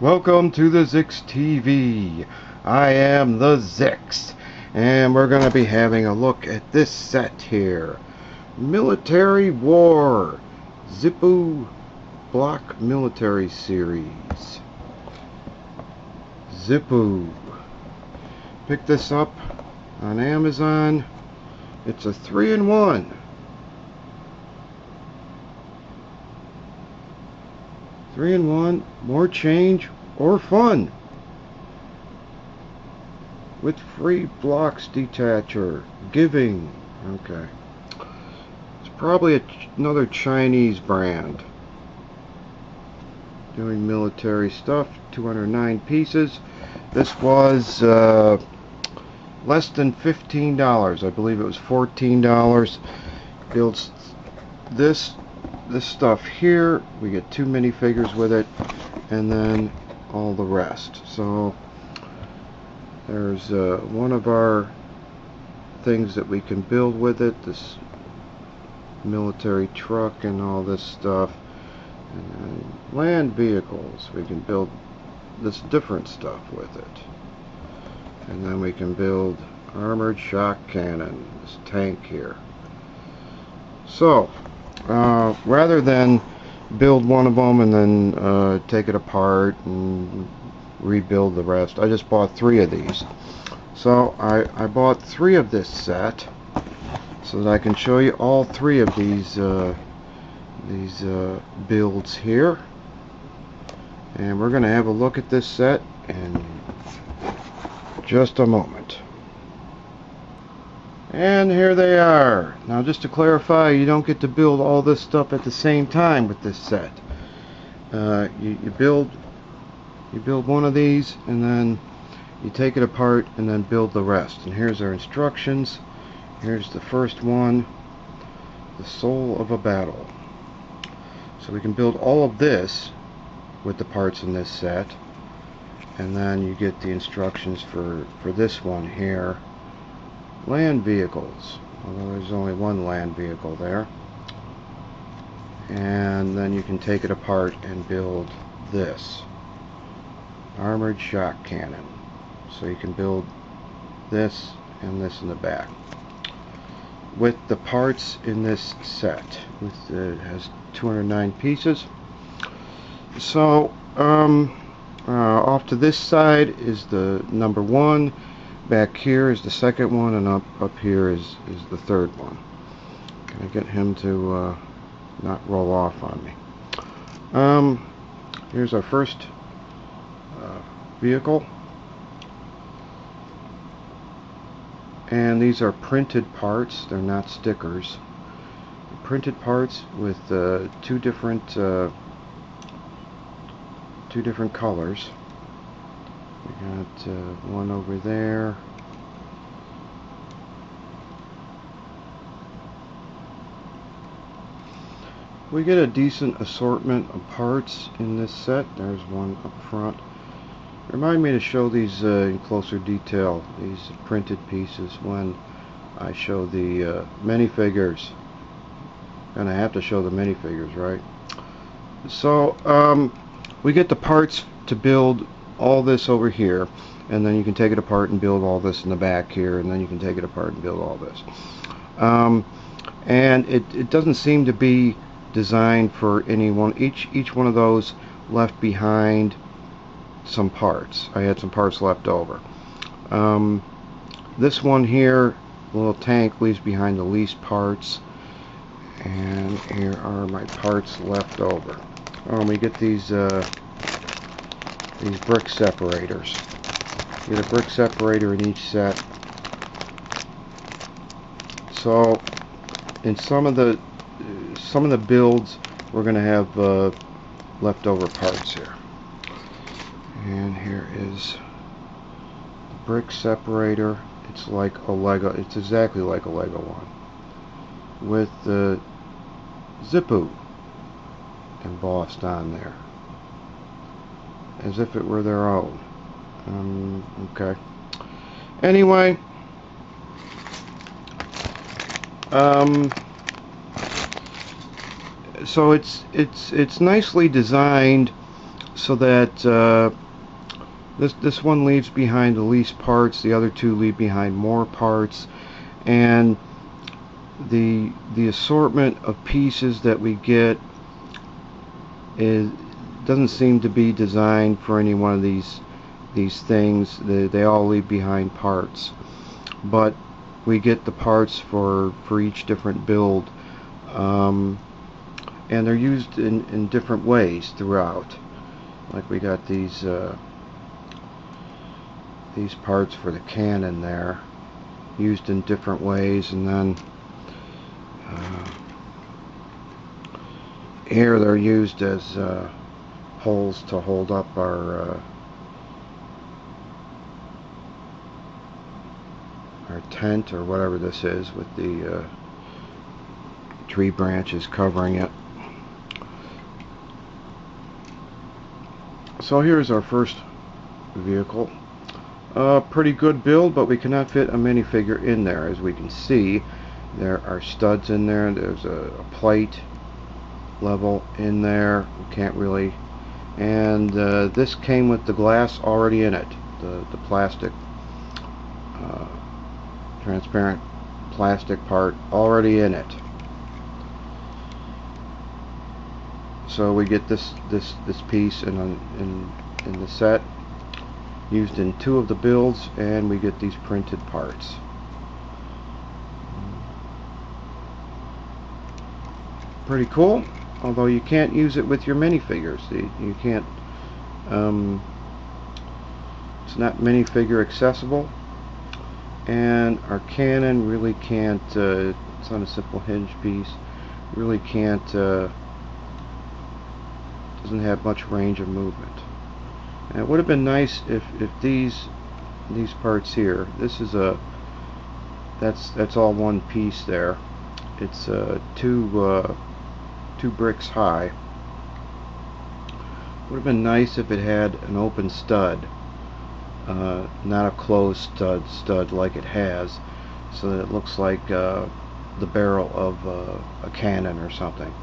Welcome to the Zix TV. I am the Zix, and we're going to be having a look at this set here. Military War, Xipoo Block Military Series. Xipoo. Picked this up on Amazon. It's a 3-in-1. 3-in-1, more change or fun. With free blocks detacher. Giving. Okay. It's probably another Chinese brand. Doing military stuff. 209 pieces. This was less than $15. I believe it was $14. Builds this stuff here. We get 2 minifigures with it, and then all the rest. So there's one of our things that we can build with it, this military truck and all this stuff. And then land vehicles, we can build this different stuff with it. And then we can build armored shock cannon, this tank here. So rather than build one of them and then take it apart and rebuild the rest, I just bought 3 of these. So I bought 3 of this set so that I can show you all 3 of these builds here. And we're going to have a look at this set in just a moment. And here they are. Now, just to clarify, you don't get to build all this stuff at the same time with this set. You build one of these, and then you take it apart and then build the rest. And here's our instructions. Here's the first one, the soul of a battle. So we can build all of this with the parts in this set, and then you get the instructions for this one here. Land vehicles, although there's only one land vehicle there. And then you can take it apart and build this armored shock cannon. So you can build this and this in the back with the parts in this set. It has 209 pieces. So off to this side is the number 1. Back here is the second one, and up here is the third one. Can I get him to not roll off on me? Here's our first vehicle, and these are printed parts. They're not stickers. Printed parts with 2 different colors. We got one over there. We get a decent assortment of parts in this set. There's one up front. Remind me to show these in closer detail, these printed pieces, when I show the minifigures. And I have to show the minifigures, right? So we get the parts to build all this over here, and then you can take it apart and build all this in the back here, and then you can take it apart and build all this. And it doesn't seem to be designed for anyone. Each one of those left behind some parts. I had some parts left over. This one here, little tank, leaves behind the least parts, and here are my parts left over. We get these brick separators. You get a brick separator in each set. So in some of the builds, we're going to have leftover parts here. And here is the brick separator. It's like a Lego. It's exactly like a Lego one, with the Xipoo embossed on there, as if it were their own. Okay. Anyway, so it's nicely designed so that this one leaves behind the least parts, the other two leave behind more parts, and the assortment of pieces that we get doesn't seem to be designed for any one of these things. They all leave behind parts, but we get the parts for each different build, and they're used in different ways throughout. Like we got these parts for the cannon there, used in different ways, and then here they're used as holes to hold up our tent or whatever this is, with the tree branches covering it. So here's our first vehicle. Pretty good build, but we cannot fit a minifigure in there. As we can see, there are studs in there. There's a plate level in there. We can't really. And this came with the glass already in it, the plastic, transparent plastic part already in it. So we get this piece in the set, used in 2 of the builds, and we get these printed parts. Pretty cool, although you can't use it with your minifigures. You can't, it's not minifigure accessible, and our cannon really can't, it's on a simple hinge piece, really can't, doesn't have much range of movement. And it would have been nice if these parts here, this is that's all one piece there. It's two bricks high. Would have been nice if it had an open stud, not a closed stud like it has, so that it looks like the barrel of a cannon or something.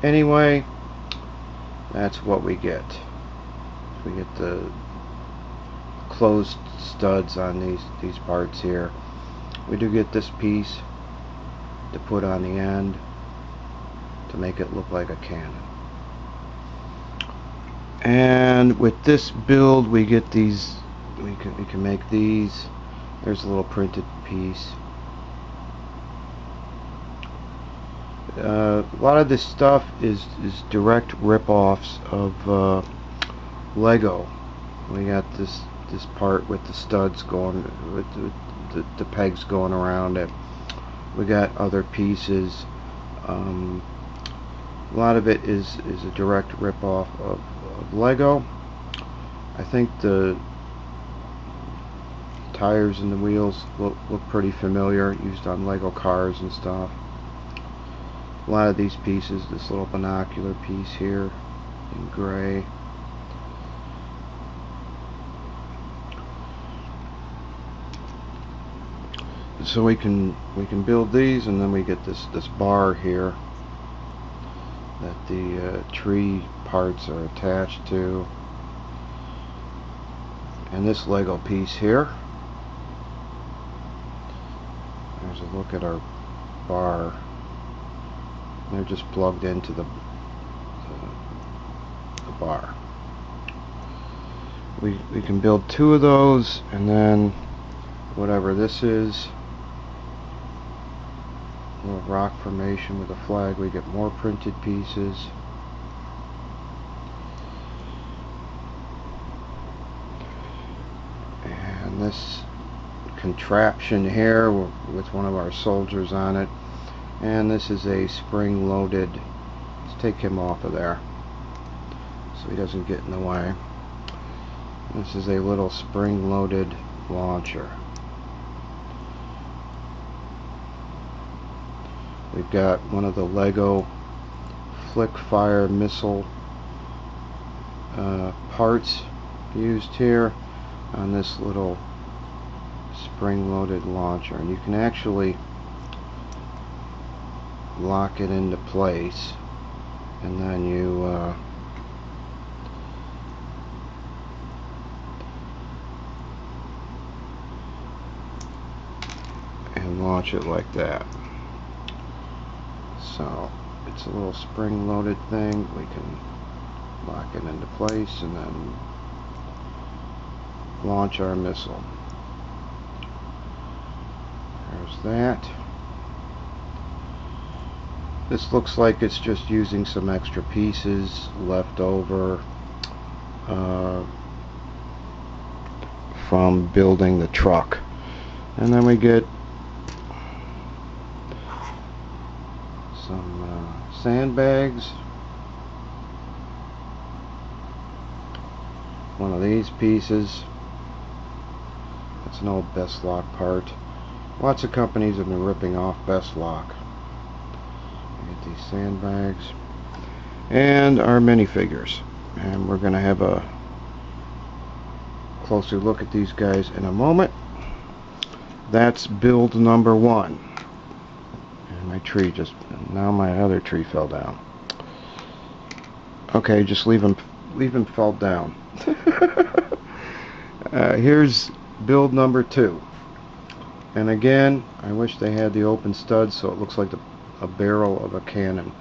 Anyway, that's what we get. We get the closed studs on these parts here. We do get this piece to put on the end to make it look like a cannon. And with this build, we get these. We can make these. There's a little printed piece. A lot of this stuff is direct rip-offs of Lego. We got this part with the studs going, with the pegs going around it. We got other pieces. A lot of it is a direct rip-off of Lego. I think the tires and the wheels look pretty familiar, used on Lego cars and stuff. A lot of these pieces, this little binocular piece here in gray. So we can build these, and then we get this bar here that the tree parts are attached to, and this Lego piece here. There's a look at our bar. They're just plugged into the bar. We can build 2 of those, and then whatever this is, a little rock formation with a flag, we get more printed pieces. And this contraption here with one of our soldiers on it, and this is a spring-loaded, let's take him off of there so he doesn't get in the way. This is a little spring-loaded launcher. We've got one of the Lego flick fire missile parts used here on this little spring-loaded launcher, and you can actually lock it into place, and then you launch it like that. So it's a little spring-loaded thing. We can lock it into place and then launch our missile. There's that. This looks like it's just using some extra pieces left over from building the truck. And then we get some sandbags. One of these pieces. That's an old Best Lock part. Lots of companies have been ripping off Best Lock. Get these sandbags and our minifigures, and we're going to have a closer look at these guys in a moment. That's build number 1. And my tree just, now my other tree fell down. Okay, just leave him fall down. Here's build number 2, and again I wish they had the open studs so it looks like a barrel of a cannon.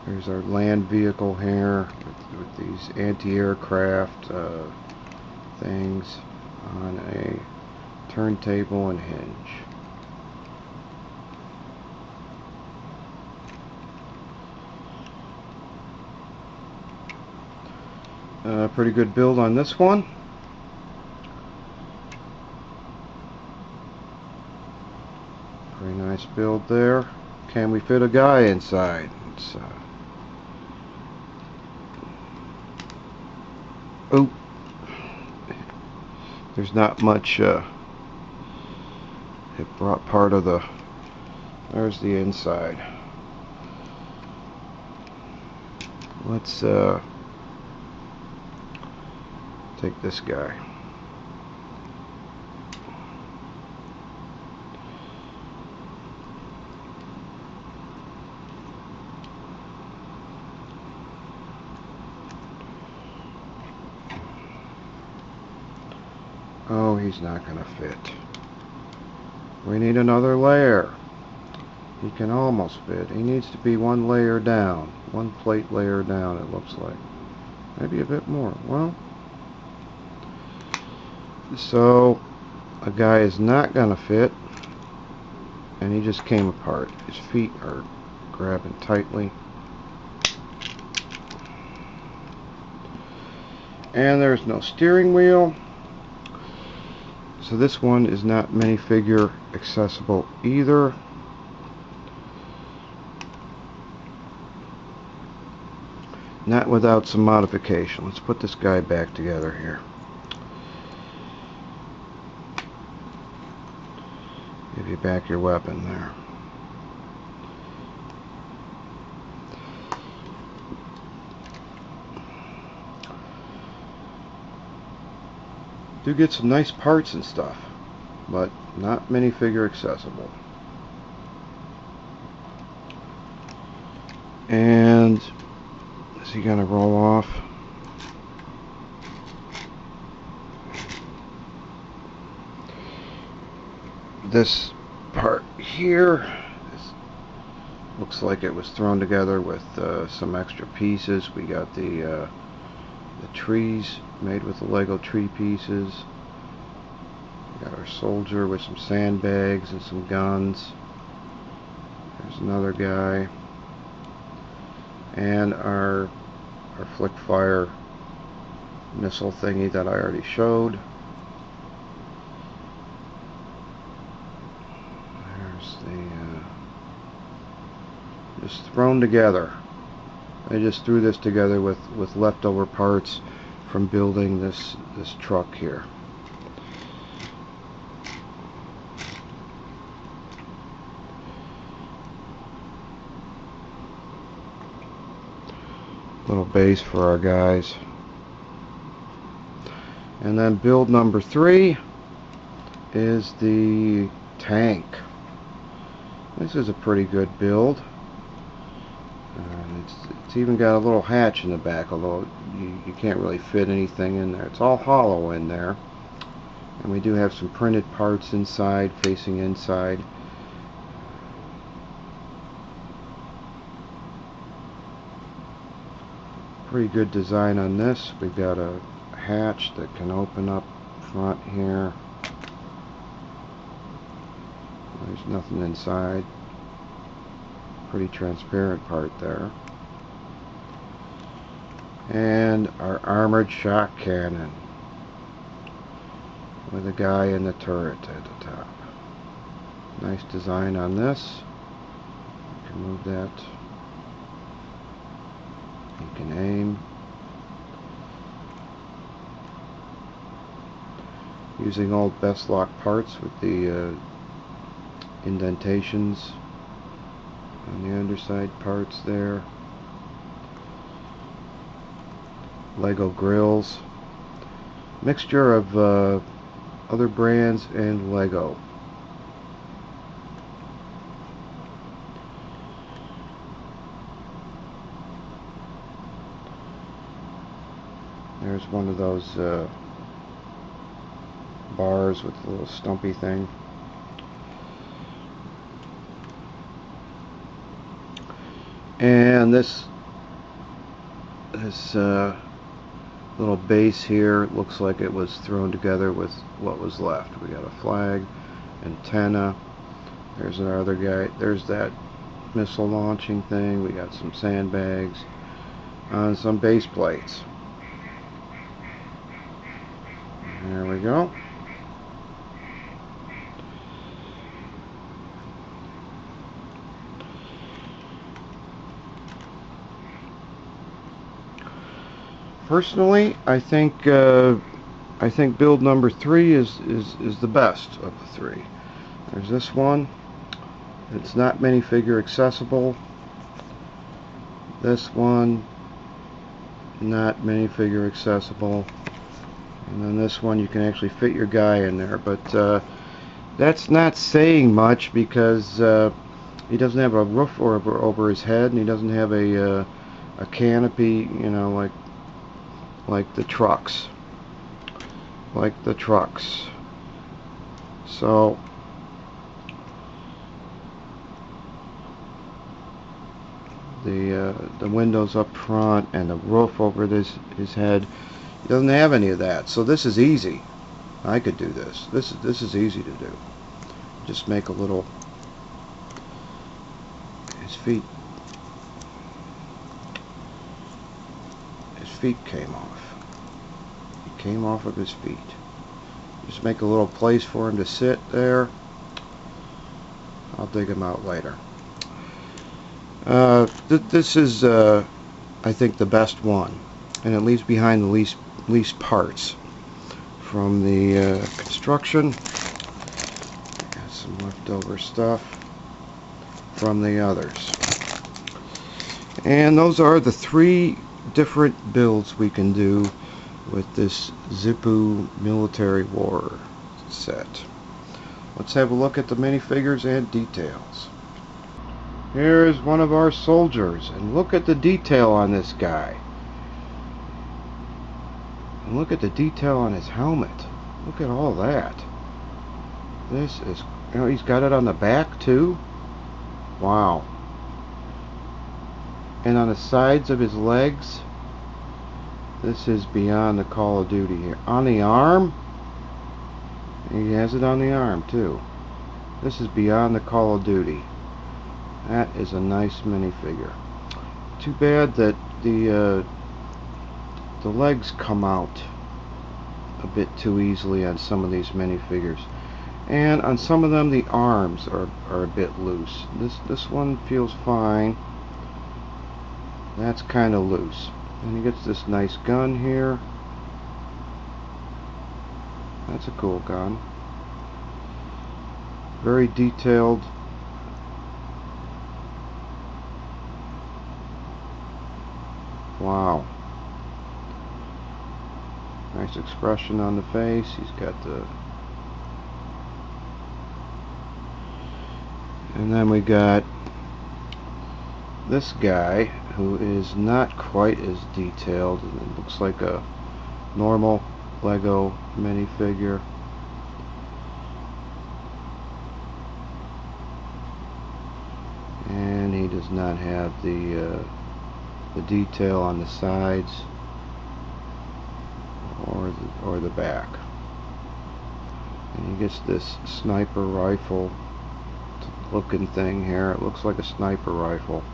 There's our land vehicle here with these anti-aircraft things on a turntable and hinge. Pretty good build on this one. Pretty nice build there. Can we fit a guy inside? Oh, there's not much. It brought part of the. There's the inside. Let's take this guy. Oh, he's not going to fit. We need another layer. He can almost fit. He needs to be one layer down. One plate layer down, it looks like. Maybe a bit more. Well, so a guy is not going to fit, and he just came apart. His feet are grabbing tightly. And there's no steering wheel. So this one is not minifigure accessible either. Not without some modification. Let's put this guy back together here. Give you back your weapon there. Do get some nice parts and stuff, but not minifigure accessible. And is he gonna roll off? This part here looks like it was thrown together with some extra pieces. We got the trees made with the Lego tree pieces. We got our soldier with some sandbags and some guns. There's another guy. And our flick fire missile thingy that I already showed. There's the just thrown together. I just threw this together with leftover parts from building this truck here. Little base for our guys. And then build number 3 is the tank. This is a pretty good build. It's even got a little hatch in the back, although you can't really fit anything in there. It's all hollow in there. And we do have some printed parts inside, facing inside. Pretty good design on this. We've got a hatch that can open up front here. There's nothing inside. Pretty transparent part there. And our armored shock cannon with a guy in the turret at the top. Nice design on this. You can move that. You can aim. Using old Best Lock parts with the indentations on the underside parts there. Lego grills. Mixture of other brands and Lego. There's one of those bars with a little stumpy thing. And this little base here looks like it was thrown together with what was left. We got a flag, antenna. There's our other guy. There's that missile launching thing. We got some sandbags on some base plates. There we go. Personally, I think build number 3 is the best of the 3. There's this one. It's not minifigure accessible. This one, not minifigure accessible. And then this one, you can actually fit your guy in there, but that's not saying much because he doesn't have a roof over his head, and he doesn't have a canopy, you know, like the trucks. So the windows up front and the roof over his head, he doesn't have any of that. So this is easy. I could do this. This is easy to do. Just make a little. His feet came off. He came off of his feet. Just make a little place for him to sit there. I'll dig him out later. This is, I think, the best one, and it leaves behind the least parts from the construction. Got some leftover stuff from the others, and those are the 3 different builds we can do with this Xipoo Military War set. Let's have a look at the minifigures and details. Here is one of our soldiers, and look at the detail on this guy. And look at the detail on his helmet. Look at all that. This is, you know, he's got it on the back too. Wow. And on the sides of his legs, this is beyond the Call of Duty here. On the arm, he has it on the arm too. This is beyond the Call of Duty. That is a nice minifigure. Too bad that the legs come out a bit too easily on some of these minifigures, and on some of them the arms are a bit loose. This one feels fine. That's kind of loose. And he gets this nice gun here. That's a cool gun. Very detailed. Wow. Nice expression on the face. He's got the... And then we got this guy who is not quite as detailed. It looks like a normal Lego minifigure. does not have the detail on the sides or the back. And he gets this sniper rifle looking thing here. It looks like a sniper rifle.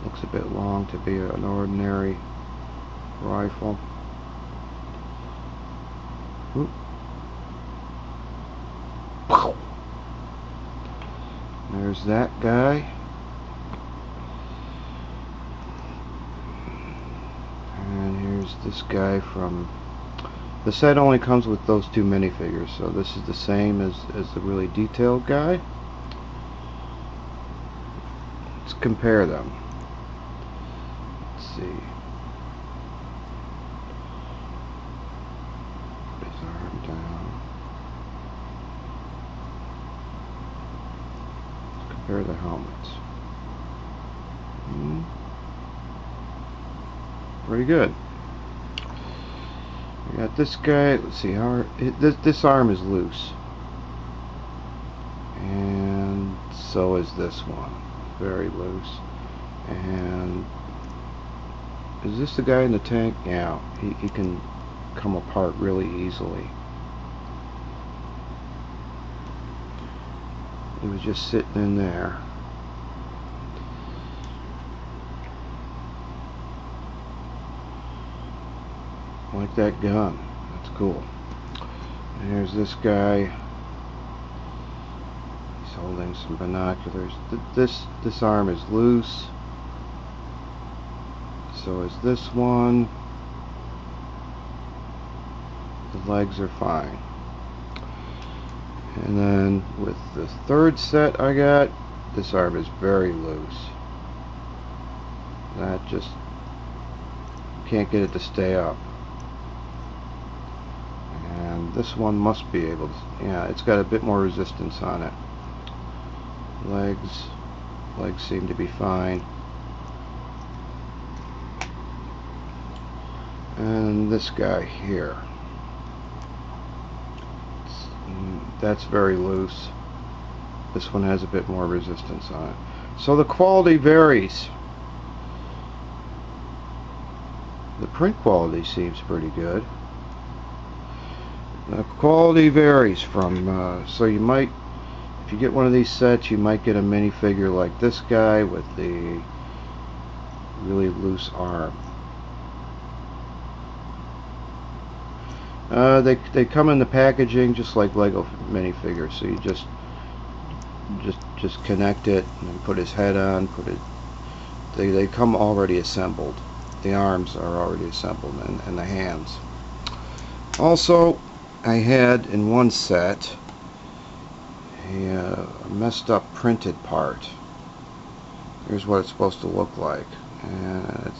Looks a bit long to be an ordinary rifle. Oop. There's that guy. And here's this guy from... The set only comes with those two minifigures, so this is the same as the really detailed guy. Let's compare them. Let's see. Put his arm down. Let's compare the helmets. Pretty good. We got this guy. Let's see how this arm is loose, and so is this one, very loose. And is this the guy in the tank? Yeah, he can come apart really easily. He was just sitting in there. Like that gun. That's cool. And here's this guy. He's holding some binoculars. This arm is loose. So is this one. The legs are fine. And then with the third set I got, this arm is very loose. That just can't get it to stay up. And this one must be able to, yeah, it's got a bit more resistance on it. Legs seem to be fine. And this guy here, that's very loose. This one has a bit more resistance on it. So the quality varies. The print quality seems pretty good. The quality varies from, so you might, if you get one of these sets, you might get a minifigure like this guy with the really loose arm. They come in the packaging just like Lego minifigures, so you just connect it and put his head on. They come already assembled. The arms are already assembled, and the hands. Also, I had in one set a messed up printed part. Here's what it's supposed to look like, and it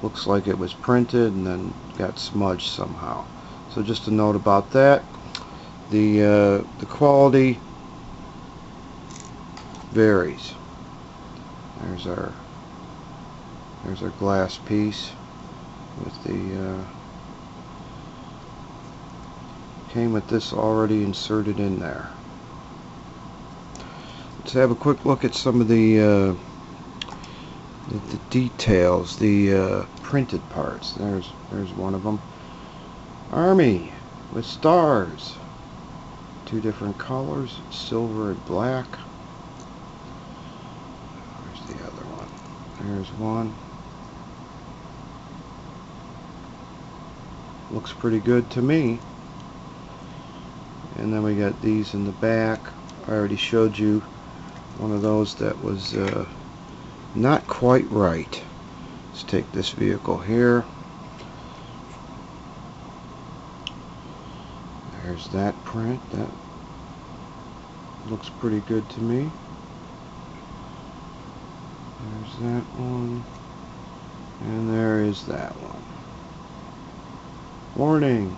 looks like it was printed and then got smudged somehow. So just a note about that. The quality varies. There's our glass piece with the came with this already inserted in there. Let's have a quick look at some of the details, the printed parts. There's one of them. Army with stars, two different colors, silver and black. Where's the other one? There's one. Looks pretty good to me. And then we got these in the back. I already showed you one of those that was not quite right. Let's take this vehicle here. There's that print. That looks pretty good to me. There's that one. And there is that one. Warning.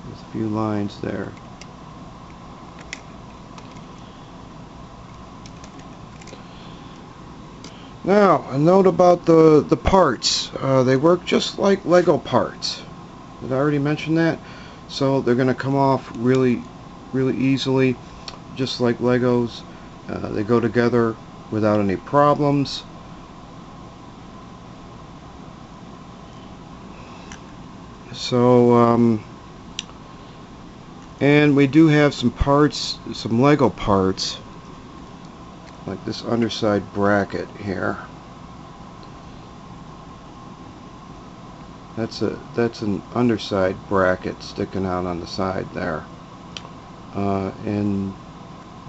There's a few lines there. Now, a note about the parts. They work just like Lego parts. Did I already mention that? So they're going to come off really easily, just like Legos. They go together without any problems. So and we do have some parts, some Lego parts, like this underside bracket here. That's an underside bracket sticking out on the side there, in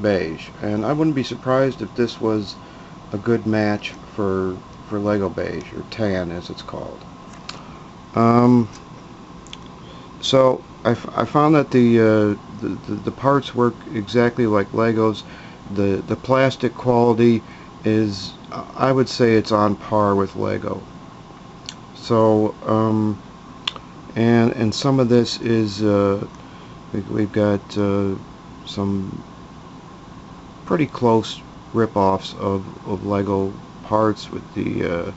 beige. And I wouldn't be surprised if this was a good match for Lego beige, or tan as it's called. So I found that the parts work exactly like Legos. The plastic quality is, I would say, it's on par with Lego. So and some of this is we've got some pretty close rip-offs of Lego parts with the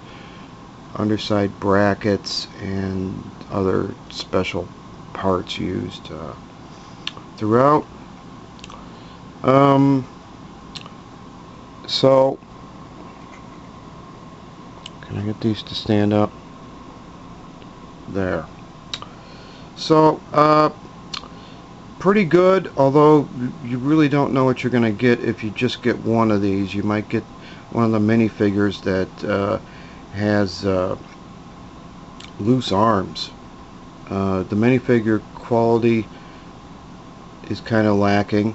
underside brackets and other special parts used throughout. So can I get these to stand up? There. So pretty good, although you really don't know what you're going to get if you just get one of these. You might get one of the minifigures that has loose arms. The Minifigure Quality is kind of lacking.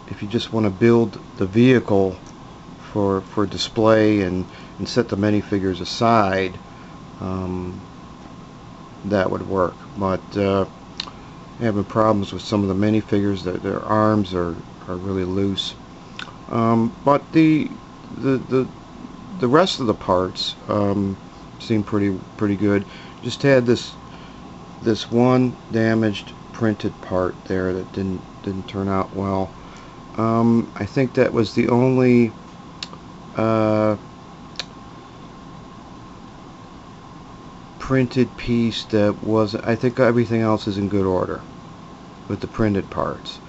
If you just want to build the vehicle for display and set the minifigures aside, that would work. But having problems with some of the minifigures, that their arms are really loose. But the rest of the parts seem pretty good. Just had this one damaged printed part there that didn't turn out well. I think that was the only printed piece that was. I think everything else is in good order with the printed parts.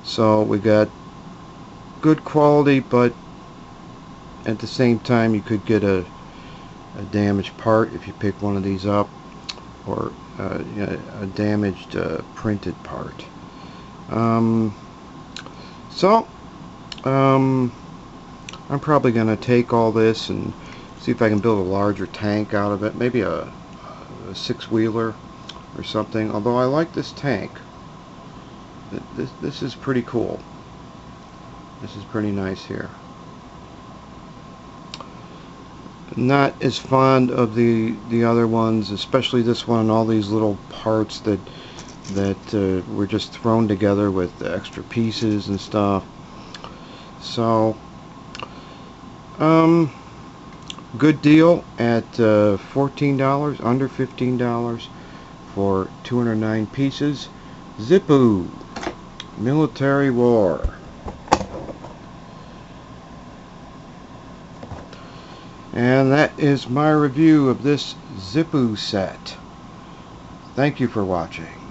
So we got good quality, but at the same time you could get a damaged part if you pick one of these up, or a damaged printed part. So I'm probably going to take all this and see if I can build a larger tank out of it, maybe a six-wheeler or something. Although I like this tank. This is pretty cool. This is pretty nice here. Not as fond of the other ones, especially this one and all these little parts that were just thrown together with extra pieces and stuff. So good deal at $14, under $15 for 209 pieces. Xipoo Military War. And that is my review of this Xipoo set. Thank you for watching.